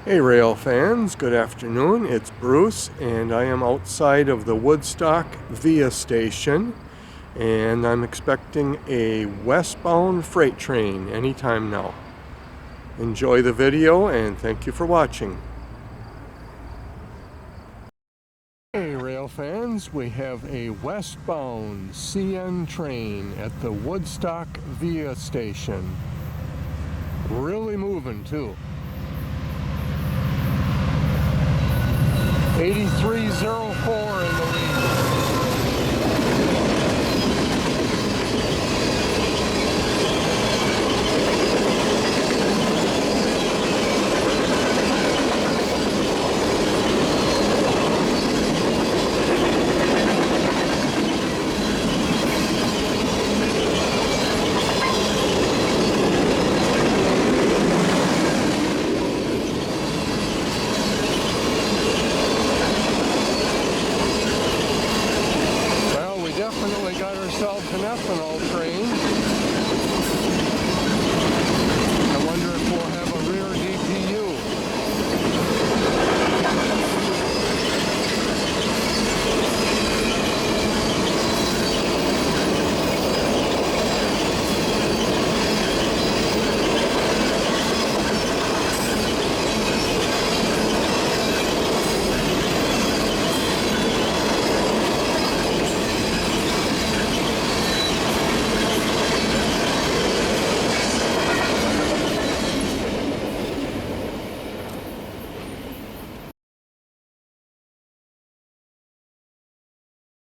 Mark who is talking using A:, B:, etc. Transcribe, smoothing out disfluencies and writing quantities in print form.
A: Hey rail fans, good afternoon. It's Bruce and I am outside of the Woodstock via station and I'm expecting a westbound freight train anytime now. Enjoy the video and thank you for watching. Hey rail fans, we have a westbound CN train at the Woodstock via station. Really moving too. 8301